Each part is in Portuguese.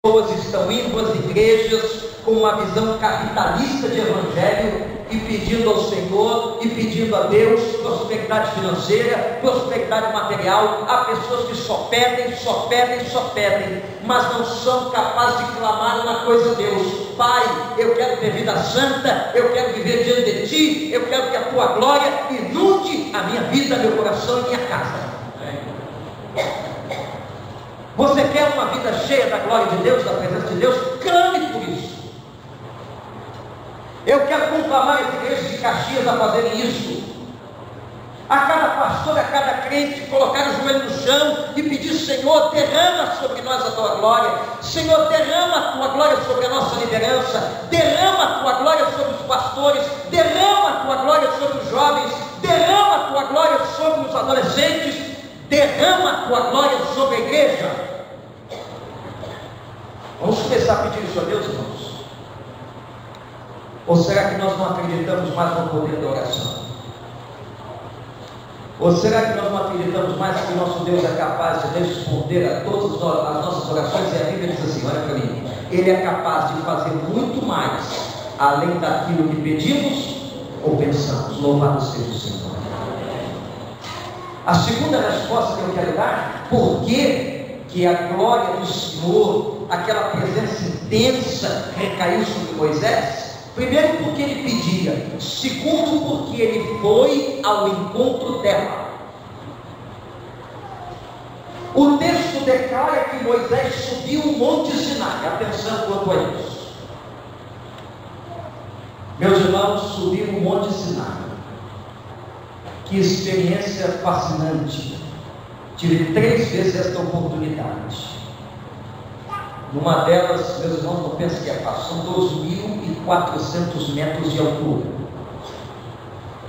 pessoas estão indo às igrejas com uma visão capitalista de evangelho e pedindo ao Senhor e pedindo a Deus prosperidade financeira, prosperidade material. Há pessoas que só pedem, mas não são capazes de clamar uma coisa a Deus: Pai, eu quero ter vida santa, eu quero viver diante de Ti, eu quero que a Tua glória inunde a minha vida, meu coração e minha casa. Você quer uma vida cheia da glória de Deus, da presença de Deus? Clame por isso. Eu quero conclamar as igrejas de Caxias a fazerem isso. A cada pastor, a cada crente, colocar o joelho no chão e pedir: Senhor, derrama sobre nós a Tua glória. Senhor, derrama a Tua glória sobre a nossa liderança. Derrama a Tua glória sobre os pastores. Derrama a Tua glória sobre os jovens. Derrama a Tua glória sobre os adolescentes. Derrama a Tua glória sobre a igreja. Vamos começar a pedir isso a Deus, irmãos? Ou será que nós não acreditamos mais no poder da oração? Ou será que nós não acreditamos mais que o nosso Deus é capaz de responder a todas as nossas orações? E a Bíblia diz assim, olha para mim: Ele é capaz de fazer muito mais, além daquilo que pedimos ou pensamos. Louvado seja o Senhor. A segunda resposta que eu quero dar: por que a glória do Senhor, aquela presença intensa, recaiu sobre Moisés? Primeiro, porque ele pedia. Segundo, porque ele foi ao encontro dela. O texto declara que Moisés subiu o Monte Sinai. Atenção quanto a isso. Meus irmãos, subiu o Monte Sinai. Que experiência fascinante. Tive 3 vezes esta oportunidade. Numa delas, meus irmãos, não pensem que é fácil, são 2.400 metros de altura.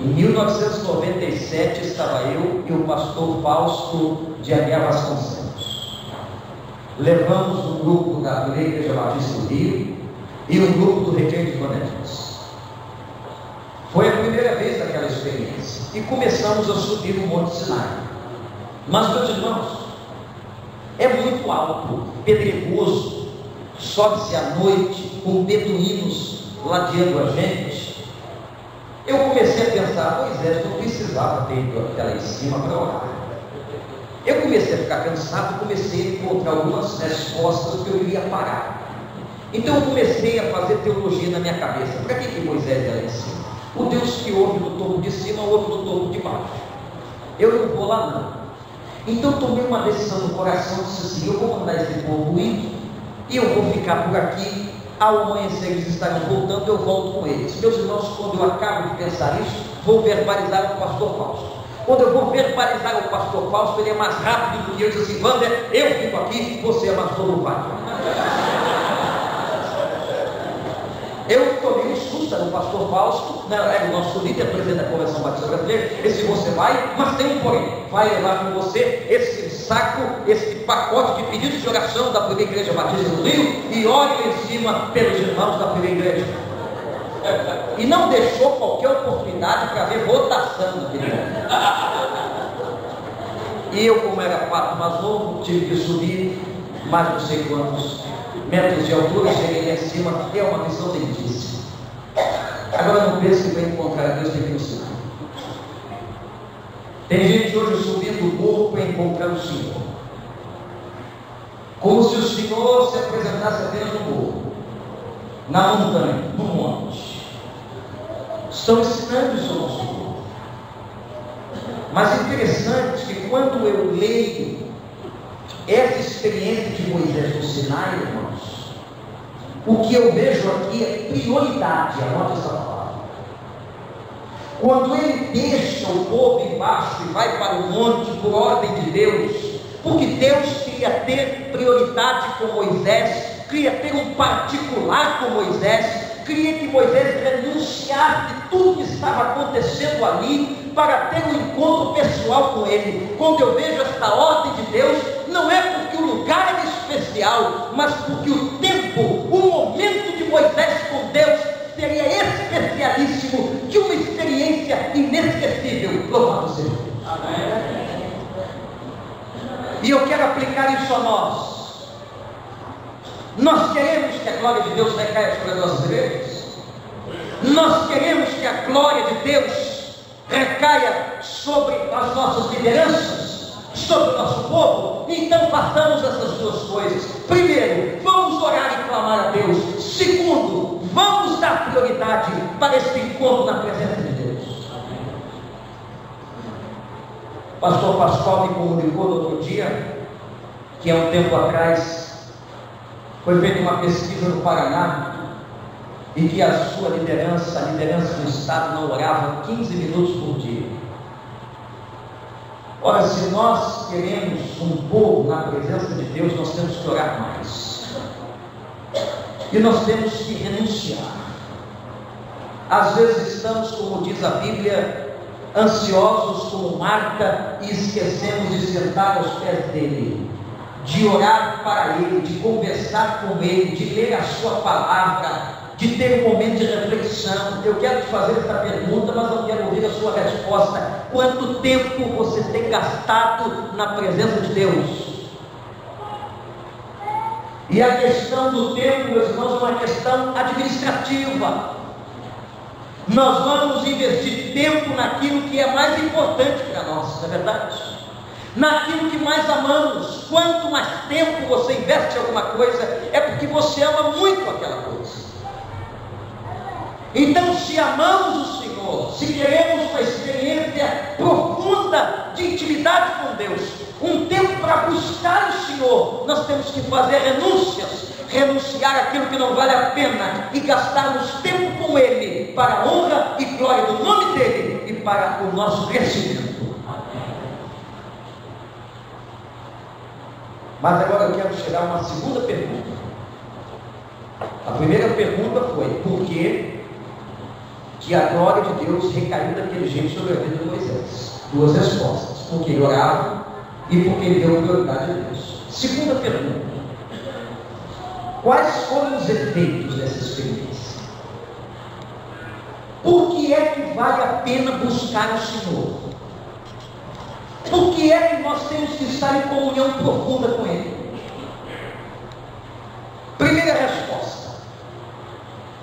Em 1997 estava eu e o pastor Fausto de Aguiar Vasconcelos. Levamos um grupo da Igreja Batista do Rio e um grupo do Retiro de Banedinhos. Foi a primeira vez daquela experiência e começamos a subir o Monte Sinai. Mas, meus irmãos, é muito alto, pedregoso, sobe-se à noite, com beduínos ladeando a gente. Eu comecei a pensar: Moisés não precisava ter ido até lá em cima para orar. Eu comecei a ficar cansado, comecei a encontrar algumas respostas que eu iria parar. Então eu comecei a fazer teologia na minha cabeça. Para que Moisés ia lá em cima? O Deus que ouve no topo de cima, ouve no topo de baixo. Eu não vou lá não. Então tomei uma decisão no coração, disse assim: eu vou mandar esse povo ir e eu vou ficar por aqui. Ao amanhecer eles estarão voltando, eu volto com eles. Meus irmãos, quando eu acabo de pensar isso, vou verbalizar o pastor Fausto. Quando eu vou verbalizar o pastor Fausto, ele é mais rápido do que eu. Diz assim: Wander, eu fico aqui, você é pastor do pátio. Eu tomei um susto no pastor Fausto, era o nosso líder, presidente da Convenção Batista Brasileira. Ele disse: você vai, mas tem um porém, vai levar com você esse saco, esse pacote de pedidos de oração da primeira igreja batista do Rio, e olhe em cima pelos irmãos da primeira igreja. E não deixou qualquer oportunidade para ver votação. E eu, como era pato mais novo, tive que subir mais não sei quantos metros de altura, cheguei lá em cima. É uma missão lindíssima. Agora não pense que vai encontrar Deus tem que subir. Tem gente hoje subindo o morro para encontrar o Senhor, como se o Senhor se apresentasse apenas no morro, na montanha, no monte. Estão ensinando isso ao nosso povo. Mas é interessante que quando eu leio essa experiência de Moisés no Sinai, irmãos, o que eu vejo aqui é prioridade. Anote essa palavra. Quando ele deixa o povo embaixo e vai para o monte por ordem de Deus, porque Deus queria ter prioridade com Moisés, queria ter um particular com Moisés, queria que Moisés renunciasse de tudo que estava acontecendo ali para ter um encontro pessoal com ele. Quando eu vejo esta ordem de Deus, não é porque o lugar era especial, mas porque o tempo, o momento de Moisés com Deus seria especialíssimo, de uma experiência inesquecível. Louvado seja Deus. Amém. E eu quero aplicar isso a nós. Nós queremos que a glória de Deus recaia sobre as nossas igrejas. Nós queremos que a glória de Deus recaia sobre as nossas lideranças, sobre o nosso povo. Então façamos essas duas coisas. Primeiro, vamos orar e clamar a Deus. Segundo, vamos dar prioridade para esse encontro na presença de Deus. O pastor Pascoal me comunicou no outro dia que há um tempo atrás foi feita uma pesquisa no Paraná e que a sua liderança, a liderança do Estado, não orava 15 minutos por dia. Ora, se nós queremos um povo na presença de Deus, nós temos que orar mais. E nós temos que renunciar. Às vezes estamos, como diz a Bíblia, ansiosos como Marta e esquecemos de sentar aos pés dele, de orar para ele, de conversar com ele, de ler a sua palavra, de ter um momento de reflexão. Eu quero te fazer essa pergunta, mas eu quero ouvir a sua resposta. Quanto tempo você tem gastado na presença de Deus? E a questão do tempo, meus irmãos, é uma questão administrativa. Nós vamos investir tempo naquilo que é mais importante para nós, não é verdade? Naquilo que mais amamos. Quanto mais tempo você investe em alguma coisa, é porque você ama muito aquela coisa. Então, se amamos o Senhor, se queremos uma experiência profunda de intimidade com Deus, um tempo para buscar o Senhor, nós temos que fazer renúncias, renunciar aquilo que não vale a pena e gastarmos tempo com Ele para a honra e glória do nome dEle e para o nosso crescimento. Mas agora eu quero chegar a uma segunda pergunta. A primeira pergunta foi: por que a glória de Deus recaiu daquele jeito sobre a vida de Moisés? Duas respostas: porque ele orava e porque ele deu prioridade a Deus. Segunda pergunta: quais foram os efeitos dessa experiência? Por que é que vale a pena buscar o Senhor? Por que é que nós temos que estar em comunhão profunda com Ele? Primeira resposta: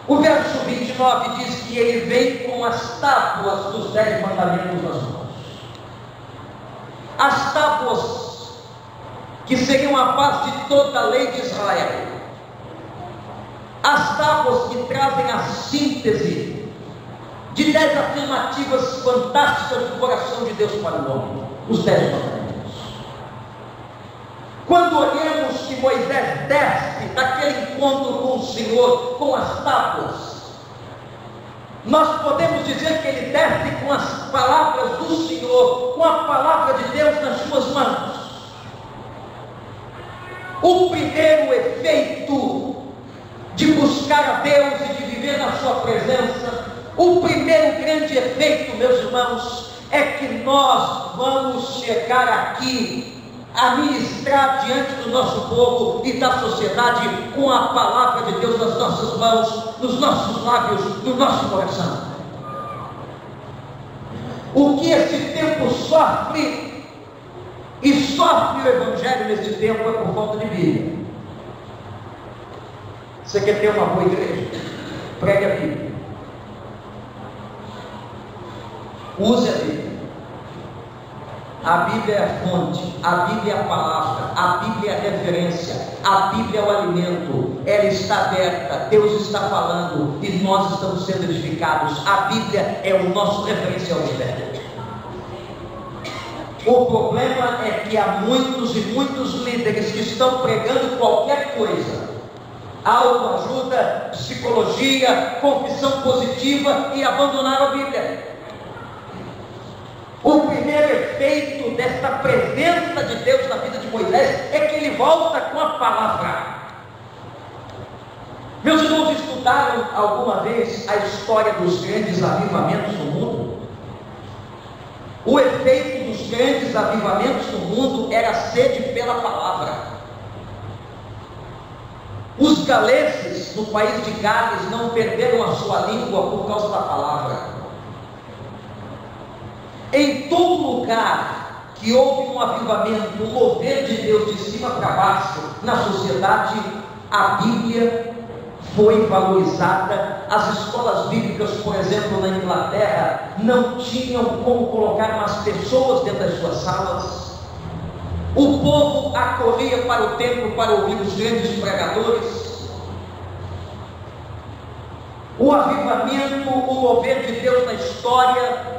o verso 29 diz que ele vem com as tábuas dos 10 mandamentos nas mãos. As tábuas que seriam a base de toda a lei de Israel. As tábuas que trazem a síntese de 10 afirmativas fantásticas do coração de Deus para o homem. Os 10 mandamentos. Quando olhamos que Moisés desce daquele encontro com o Senhor, com as tábuas, nós podemos dizer que ele desce com as palavras do Senhor, com a palavra de Deus nas suas mãos. O primeiro efeito de buscar a Deus e de viver na sua presença, o primeiro grande efeito, meus irmãos, é que nós vamos chegar aqui a ministrar diante do nosso povo e da sociedade com a palavra de Deus nas nossas mãos, nos nossos lábios, no nosso coração. O que esse tempo sofre, e sofre o Evangelho nesse tempo, é por falta de Bíblia. Você quer ter uma boa igreja? Pregue a Bíblia. Use a Bíblia. A Bíblia é a fonte, a Bíblia é a palavra, a Bíblia é a referência, a Bíblia é o alimento. Ela está aberta, Deus está falando e nós estamos sendo edificados. A Bíblia é o nosso referencial de fé. O problema é que há muitos e muitos líderes que estão pregando qualquer coisa: autoajuda, psicologia, confissão positiva, e abandonaram a Bíblia. O primeiro efeito desta presença de Deus na vida de Moisés é que ele volta com a palavra. Meus irmãos, estudaram alguma vez a história dos grandes avivamentos no mundo? O efeito dos grandes avivamentos no mundo era a sede pela palavra. Os galeses no país de Gales não perderam a sua língua por causa da palavra. Em todo lugar que houve um avivamento, um mover de Deus de cima para baixo, na sociedade, a Bíblia foi valorizada. As escolas bíblicas, por exemplo, na Inglaterra, não tinham como colocar mais pessoas dentro das suas salas. O povo acorria para o templo para ouvir os grandes pregadores. O avivamento, o mover de Deus na história,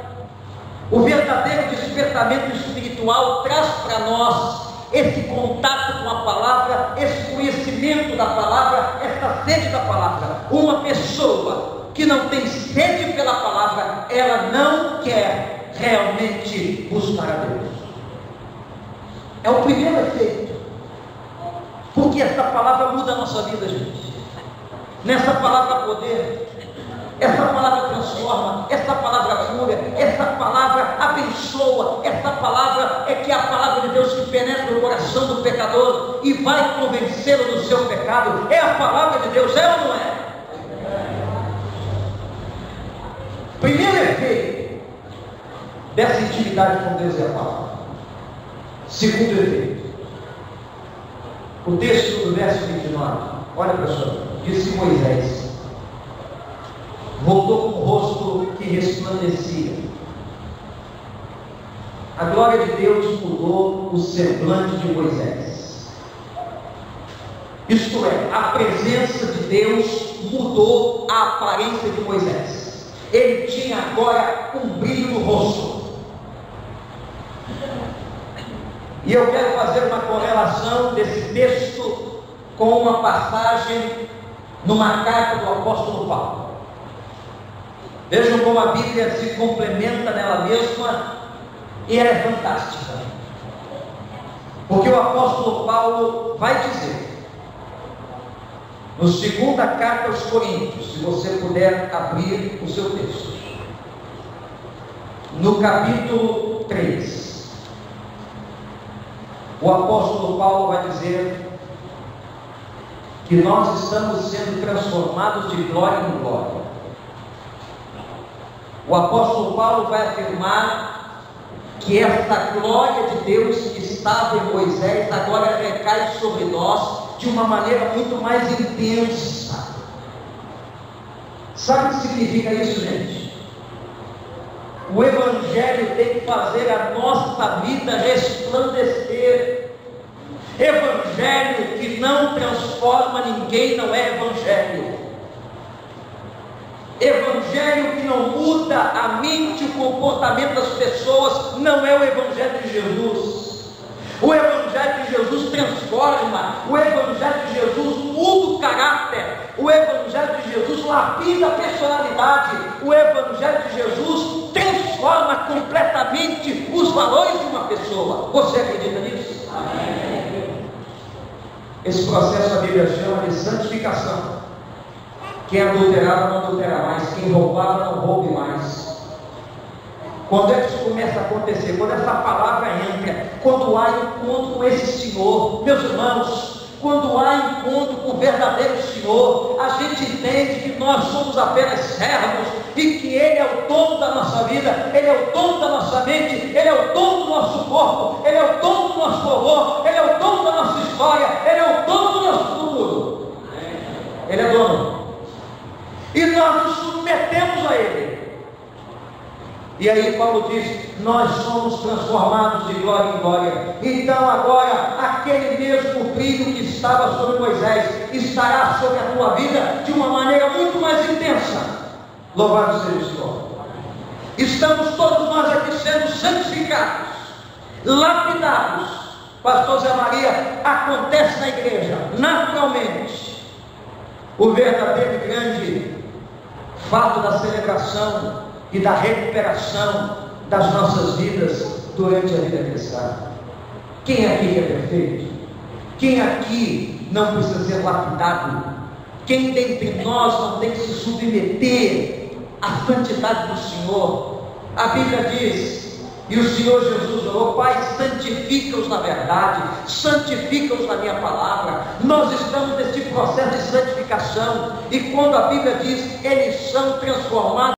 o verdadeiro despertamento espiritual traz para nós esse contato com a palavra, esse conhecimento da palavra, essa sede da palavra. Uma pessoa que não tem sede pela palavra, ela não quer realmente buscar a Deus. É o primeiro efeito, porque essa palavra muda a nossa vida, gente. Nessa palavra há poder. Essa palavra transforma, essa palavra cura, essa palavra abençoa, essa palavra é que é a palavra de Deus que penetra o coração do pecador e vai convencê-lo do seu pecado. É a palavra de Deus, é ou não é? Primeiro efeito dessa intimidade com Deus é a palavra. Segundo efeito, o texto do verso 29, olha pessoal, disse Moisés: voltou com o rosto que resplandecia. A glória de Deus mudou o semblante de Moisés. Isto é, a presença de Deus mudou a aparência de Moisés. Ele tinha agora um brilho no rosto. E eu quero fazer uma correlação desse texto com uma passagem numa carta do apóstolo Paulo. Vejam como a Bíblia se complementa nela mesma e ela é fantástica. Porque o apóstolo Paulo vai dizer, no segunda carta aos Coríntios, se você puder abrir o seu texto, no capítulo 3, o apóstolo Paulo vai dizer que nós estamos sendo transformados de glória em glória. O apóstolo Paulo vai afirmar que essa glória de Deus que estava em Moisés agora recai sobre nós de uma maneira muito mais intensa. Sabe o que significa isso, gente? O Evangelho tem que fazer a nossa vida resplandecer. Evangelho que não transforma ninguém não é Evangelho. Evangelho que não muda a mente e o comportamento das pessoas não é o Evangelho de Jesus. O Evangelho de Jesus transforma, o Evangelho de Jesus muda o caráter, o Evangelho de Jesus lapida a personalidade, o Evangelho de Jesus transforma completamente os valores de uma pessoa. Você acredita nisso? Amém. Esse processo a Bíblia chama de santificação. Quem adulterava não adultera mais, quem roubava não roube mais. Quando é que isso começa a acontecer? Quando essa palavra entra, quando há encontro com esse Senhor, meus irmãos, quando há encontro com o verdadeiro Senhor, a gente entende que nós somos apenas servos e que Ele é o dono da nossa vida, Ele é o dono da nossa mente, Ele é o dono do nosso corpo, Ele é o dono do nosso louvor, Ele é o dono da nossa história, Ele é o dono do nosso futuro. Ele é dono. E nós nos submetemos a Ele. E aí Paulo diz, nós somos transformados de glória em glória. Então agora, aquele mesmo brilho que estava sobre Moisés, estará sobre a tua vida de uma maneira muito mais intensa. Louvado seja o Senhor. Estamos todos nós aqui sendo santificados, lapidados. Pastor Zé Maria, acontece na igreja, naturalmente. O verdadeiro e grande fato da celebração e da recuperação das nossas vidas durante a vida cristã. Quem aqui é perfeito? Quem aqui não precisa ser lapidado? Quem dentre nós não tem que se submeter à santidade do Senhor? A Bíblia diz, e o Senhor Jesus orou, Pai, santifica-os na verdade, santifica-os na minha palavra. Nós estamos nesse processo de santificação, e quando a Bíblia diz, eles são transformados